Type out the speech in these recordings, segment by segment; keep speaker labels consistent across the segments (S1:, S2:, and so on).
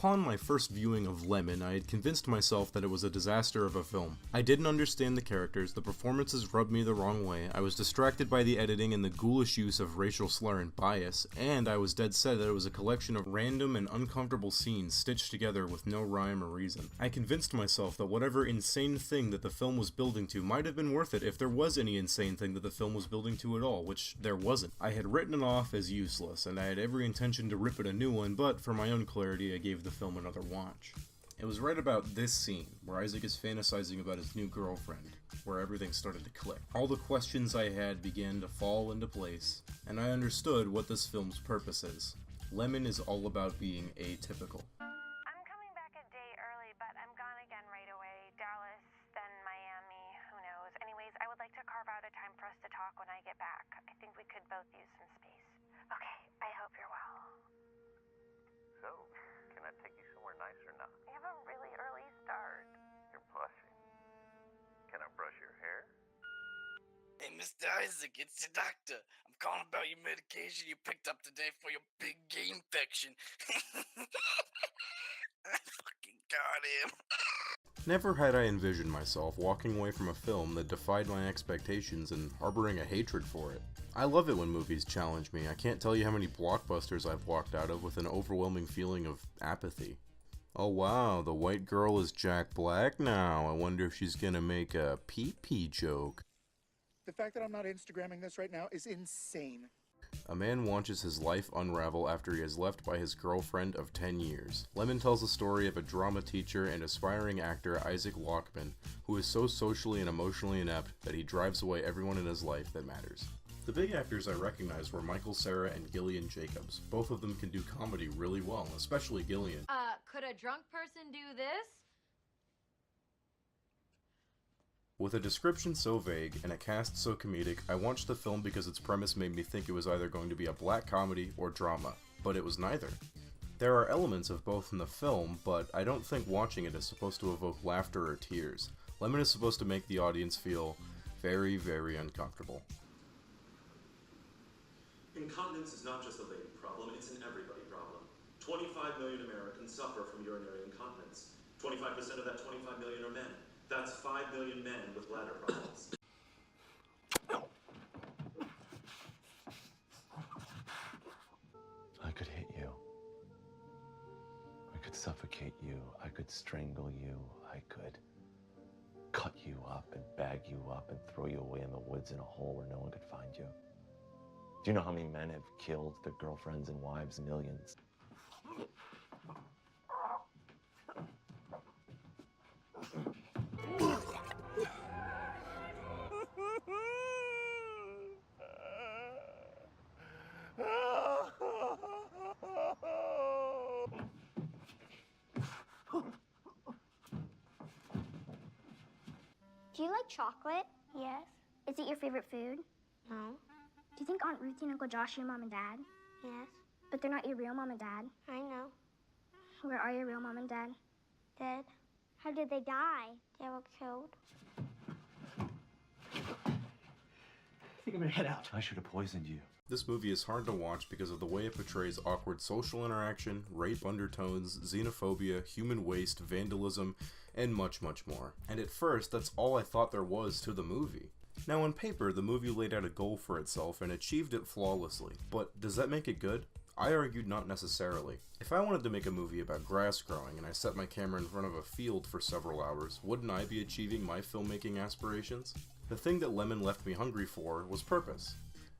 S1: Upon my first viewing of Lemon, I had convinced myself that it was a disaster of a film. I didn't understand the characters, the performances rubbed me the wrong way, I was distracted by the editing and the ghoulish use of racial slur and bias, and I was dead set that it was a collection of random and uncomfortable scenes stitched together with no rhyme or reason. I convinced myself that whatever insane thing that the film was building to might have been worth it if there was any insane thing that the film was building to at all, which there wasn't. I had written it off as useless, and I had every intention to rip it a new one, but for my own clarity, I gave the film another watch. It was right about this scene, where Isaac is fantasizing about his new girlfriend, where everything started to click. All the questions I had began to fall into place, and I understood what this film's purpose is. Lemon is all about being atypical.
S2: I'm coming back a day early, but I'm gone again right away. Dallas, then Miami, who knows. Anyways, I would like to carve out a time for us to talk when I get back. I think we could both use some space. Okay, I hope you're well.
S3: So, can I take you somewhere nice or not?
S2: We have a really early start.
S3: You're blushing. Can I brush your hair?
S4: Hey, Mr. Isaac, it's the doctor. I'm calling about your medication you picked up today for your big gay infection. I fucking got him.
S1: Never had I envisioned myself walking away from a film that defied my expectations and harboring a hatred for it. I love it when movies challenge me. I can't tell you how many blockbusters I've walked out of with an overwhelming feeling of apathy. Oh wow, the white girl is Jack Black now. I wonder if she's gonna make a pee-pee joke.
S5: The fact that I'm not Instagramming this right now is insane.
S1: A man watches his life unravel after he is left by his girlfriend of 10 years. Lemon tells the story of a drama teacher and aspiring actor Isaac Lockman, who is so socially and emotionally inept that he drives away everyone in his life that matters. The big actors I recognized were Michael Cera and Gillian Jacobs. Both of them can do comedy really well, especially Gillian.
S6: Could a drunk person do this?
S1: With a description so vague and a cast so comedic, I watched the film because its premise made me think it was either going to be a black comedy or drama, but it was neither. There are elements of both in the film, but I don't think watching it is supposed to evoke laughter or tears. Lemon is supposed to make the audience feel very, very uncomfortable.
S7: Incontinence is not just a lady problem, it's an everybody problem. 25 million Americans suffer from urinary incontinence. 25% of that 25 million are men. That's 5 million men with bladder problems.
S8: I could hit you. I could suffocate you. I could strangle you. I could cut you up and bag you up and throw you away in the woods in a hole where no one could find you. Do you know how many men have killed their girlfriends and wives? Millions.
S9: Do you like chocolate?
S2: Yes?
S9: Is it your favorite food?
S2: No?
S9: Do you think Aunt Ruthie and Uncle Josh are your mom and dad?
S2: Yes?
S9: But they're not your real mom and dad.
S2: I know.
S9: Where are your real mom and dad?
S2: Dead?
S9: How did they die?
S2: They were killed.
S5: I think I'm gonna head out.
S8: I should have poisoned you.
S1: This movie is hard to watch because of the way it portrays awkward social interaction, rape undertones, xenophobia, human waste, vandalism, and much, much more. And at first, that's all I thought there was to the movie. Now on paper, the movie laid out a goal for itself and achieved it flawlessly, but does that make it good? I argued not necessarily. If I wanted to make a movie about grass growing and I set my camera in front of a field for several hours, wouldn't I be achieving my filmmaking aspirations? The thing that Lemon left me hungry for was purpose.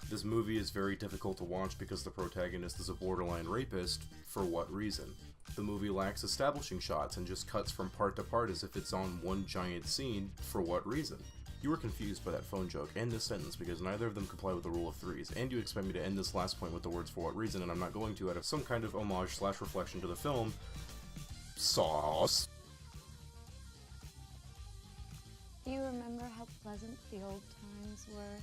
S1: This movie is very difficult to watch because the protagonist is a borderline rapist. For what reason? The movie lacks establishing shots and just cuts from part to part as if it's on one giant scene. For what reason? You were confused by that phone joke and this sentence because neither of them comply with the rule of threes, and you expect me to end this last point with the words "for what reason," and I'm not going to out of some kind of homage / reflection to the film. Sauce.
S6: Do you remember how pleasant the old times were?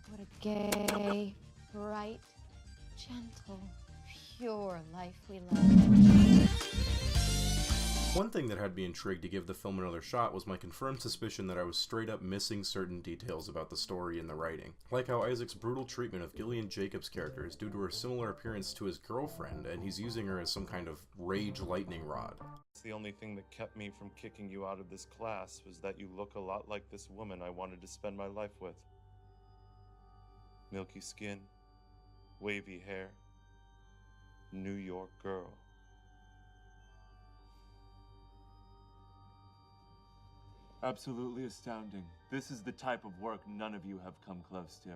S6: What a gay, bright, gentle, pure life we led.
S1: One thing that had me intrigued to give the film another shot was my confirmed suspicion that I was straight up missing certain details about the story and the writing. Like how Isaac's brutal treatment of Gillian Jacobs' character is due to her similar appearance to his girlfriend, and he's using her as some kind of rage lightning rod.
S8: The only thing that kept me from kicking you out of this class was that you look a lot like this woman I wanted to spend my life with. Milky skin, wavy hair, New York girl. Absolutely astounding. This is the type of work none of you have come close to.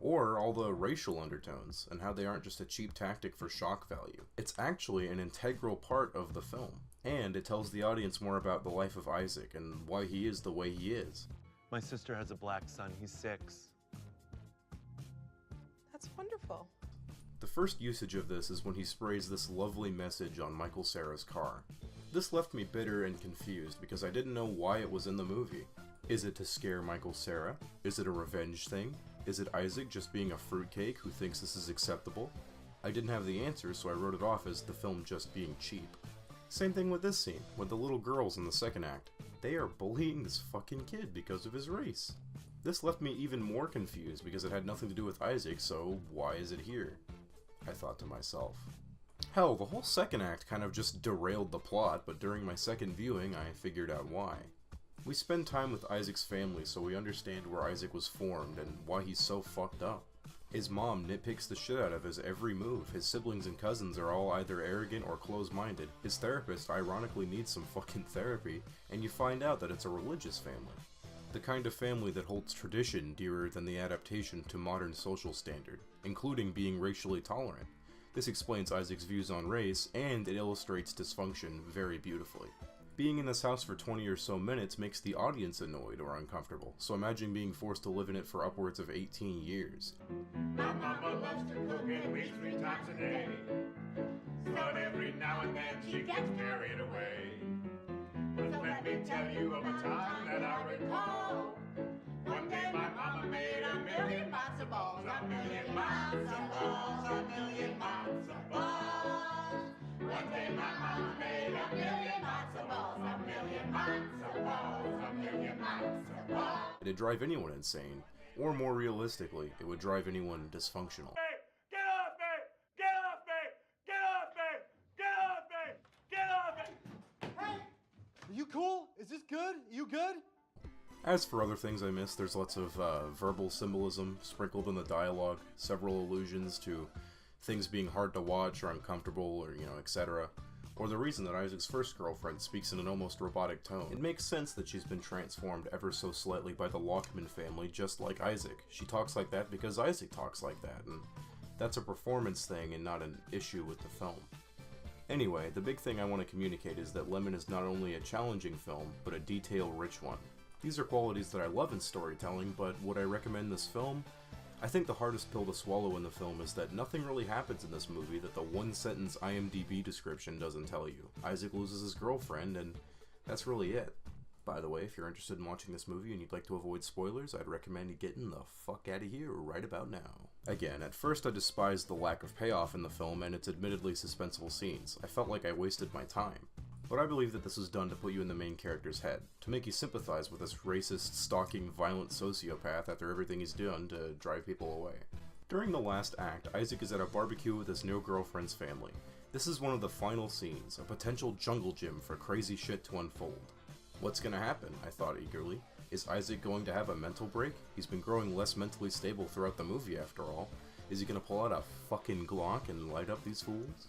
S1: Or all the racial undertones, and how they aren't just a cheap tactic for shock value. It's actually an integral part of the film, and it tells the audience more about the life of Isaac and why he is the way he is.
S8: My sister has a black son, he's 6.
S10: That's wonderful.
S1: The first usage of this is when he sprays this lovely message on Michael Cera's car. This left me bitter and confused because I didn't know why it was in the movie. Is it to scare Michael Cera? Is it a revenge thing? Is it Isaac just being a fruitcake who thinks this is acceptable? I didn't have the answer, so I wrote it off as the film just being cheap. Same thing with this scene, with the little girls in the second act. They are bullying this fucking kid because of his race. This left me even more confused because it had nothing to do with Isaac, so why is it here? I thought to myself. Hell, the whole second act kind of just derailed the plot, but during my second viewing I figured out why. We spend time with Isaac's family so we understand where Isaac was formed and why he's so fucked up. His mom nitpicks the shit out of his every move, his siblings and cousins are all either arrogant or close-minded, his therapist ironically needs some fucking therapy, and you find out that it's a religious family. The kind of family that holds tradition dearer than the adaptation to modern social standard, including being racially tolerant. This explains Isaac's views on race, and it illustrates dysfunction very beautifully. Being in this house for 20 or so minutes makes the audience annoyed or uncomfortable, so imagine being forced to live in it for upwards of 18 years.
S11: My mama loves to cook at least 3 times a day, but every now and then she gets carried away. But let me tell you of a time that I recall. One day my mama made a million matzo balls, a million matzo balls, a million matzo balls. One day my mama made a million matzo balls, a million matzo balls, a million matzo balls.
S1: It'd drive anyone insane, or more realistically, it would drive anyone dysfunctional.
S11: Get off me! Get off me! Get off me! Get off me! Get off me!
S12: Hey! Are you cool? Is this good? You good?
S1: As for other things I missed, there's lots of verbal symbolism sprinkled in the dialogue, several allusions to things being hard to watch or uncomfortable or, etc. Or the reason that Isaac's first girlfriend speaks in an almost robotic tone. It makes sense that she's been transformed ever so slightly by the Lockman family, just like Isaac. She talks like that because Isaac talks like that, and that's a performance thing and not an issue with the film. Anyway, the big thing I want to communicate is that Lemon is not only a challenging film, but a detail-rich one. These are qualities that I love in storytelling, but would I recommend this film? I think the hardest pill to swallow in the film is that nothing really happens in this movie that the one-sentence IMDb description doesn't tell you. Isaac loses his girlfriend, and that's really it. By the way, if you're interested in watching this movie and you'd like to avoid spoilers, I'd recommend you getting the fuck out of here right about now. Again, at first I despised the lack of payoff in the film and its admittedly suspenseful scenes. I felt like I wasted my time. But I believe that this was done to put you in the main character's head, to make you sympathize with this racist, stalking, violent sociopath after everything he's done to drive people away. During the last act, Isaac is at a barbecue with his new girlfriend's family. This is one of the final scenes, a potential jungle gym for crazy shit to unfold. What's gonna happen? I thought eagerly. Is Isaac going to have a mental break? He's been growing less mentally stable throughout the movie after all. Is he gonna pull out a fucking Glock and light up these fools?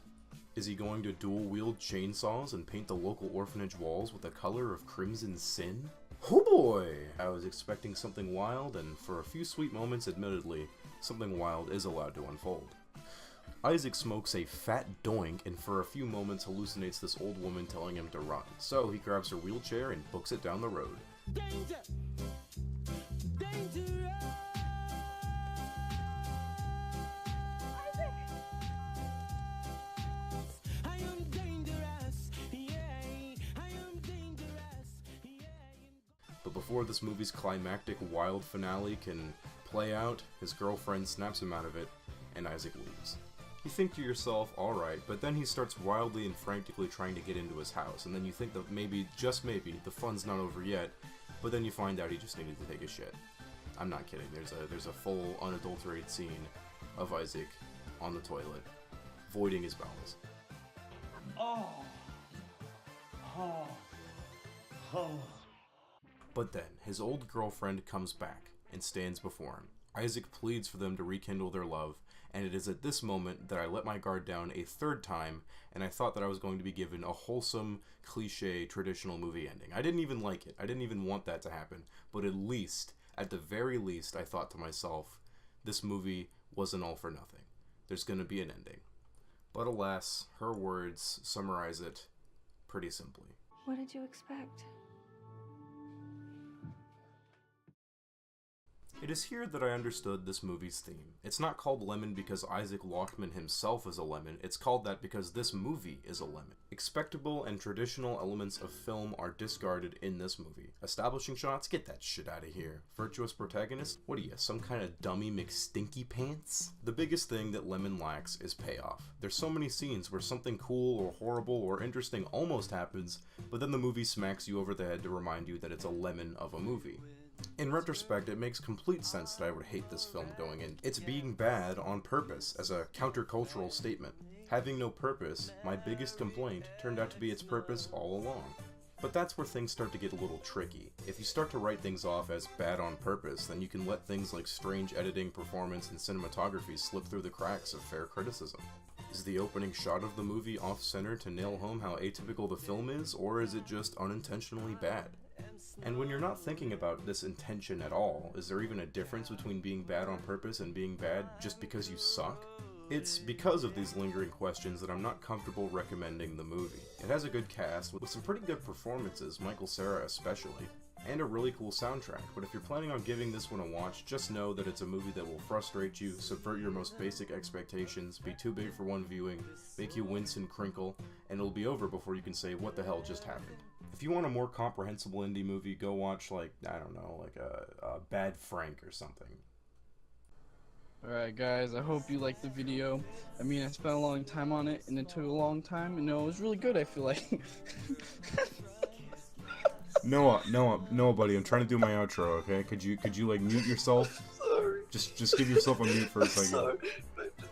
S1: Is he going to dual-wield chainsaws and paint the local orphanage walls with the color of Crimson Sin? Oh boy! I was expecting something wild, and for a few sweet moments, admittedly, something wild is allowed to unfold. Isaac smokes a fat doink and for a few moments hallucinates this old woman telling him to run, so he grabs her wheelchair and books it down the road.
S11: Danger! Danger!
S1: But before this movie's climactic wild finale can play out, his girlfriend snaps him out of it, and Isaac leaves. You think to yourself, alright, but then he starts wildly and frantically trying to get into his house, and then you think that maybe, just maybe, the fun's not over yet, but then you find out he just needed to take a shit. I'm not kidding, there's a full, unadulterated scene of Isaac on the toilet, voiding his bowels. But then, his old girlfriend comes back and stands before him. Isaac pleads for them to rekindle their love, and it is at this moment that I let my guard down a third time, and I thought that I was going to be given a wholesome, cliche, traditional movie ending. I didn't even like it. I didn't even want that to happen. But at the very least, I thought to myself, this movie wasn't all for nothing. There's going to be an ending. But alas, her words summarize it pretty simply.
S6: What did you expect?
S1: It is here that I understood this movie's theme. It's not called Lemon because Isaac Lochtman himself is a lemon, it's called that because this movie is a lemon. Expectable and traditional elements of film are discarded in this movie. Establishing shots? Get that shit out of here. Virtuous protagonist? What are you, some kind of dummy McStinky pants? The biggest thing that Lemon lacks is payoff. There's so many scenes where something cool or horrible or interesting almost happens, but then the movie smacks you over the head to remind you that it's a lemon of a movie. In retrospect, it makes complete sense that I would hate this film going in. It's being bad on purpose, as a countercultural statement. Having no purpose, my biggest complaint, turned out to be its purpose all along. But that's where things start to get a little tricky. If you start to write things off as bad on purpose, then you can let things like strange editing, performance, and cinematography slip through the cracks of fair criticism. Is the opening shot of the movie off-center to nail home how atypical the film is, or is it just unintentionally bad? And when you're not thinking about this intention at all, is there even a difference between being bad on purpose and being bad just because you suck? It's because of these lingering questions that I'm not comfortable recommending the movie. It has a good cast, with some pretty good performances, Michael Cera especially, and a really cool soundtrack, but if you're planning on giving this one a watch, just know that it's a movie that will frustrate you, subvert your most basic expectations, be too big for one viewing, make you wince and crinkle, and it'll be over before you can say, what the hell just happened? If you want a more comprehensible indie movie, go watch, like, I don't know, like a Bad Frank or something.
S10: Alright guys, I hope you liked the video. I mean, I spent a long time on it, and it took a long time, and it was really good, I feel like.
S1: Noah, buddy, I'm trying to do my outro, okay? Could you like mute yourself?
S10: Sorry.
S1: Just give yourself a mute for a second.
S10: Sorry,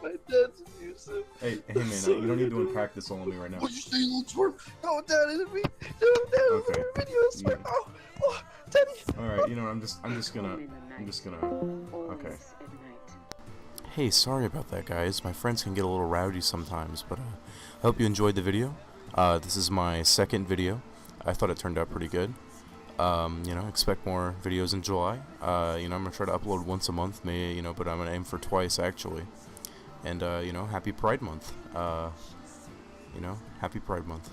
S10: my dad's abusive.
S1: Hey man, you don't need to unpack this all on me right now.
S10: What you say, little twerp? No, Dad, it's me. No, Dad, it's
S1: Okay.
S10: my video. I swear. Oh, Daddy.
S1: All right, you know, I'm just gonna. Okay. Hey, sorry about that, guys. My friends can get a little rowdy sometimes, but I hope you enjoyed the video. This is my second video. I thought it turned out pretty good. You know, expect more videos in July. You know, I'm gonna try to upload once a month, maybe, you know, but I'm gonna aim for twice actually. And you know, happy Pride Month. You know, happy Pride Month.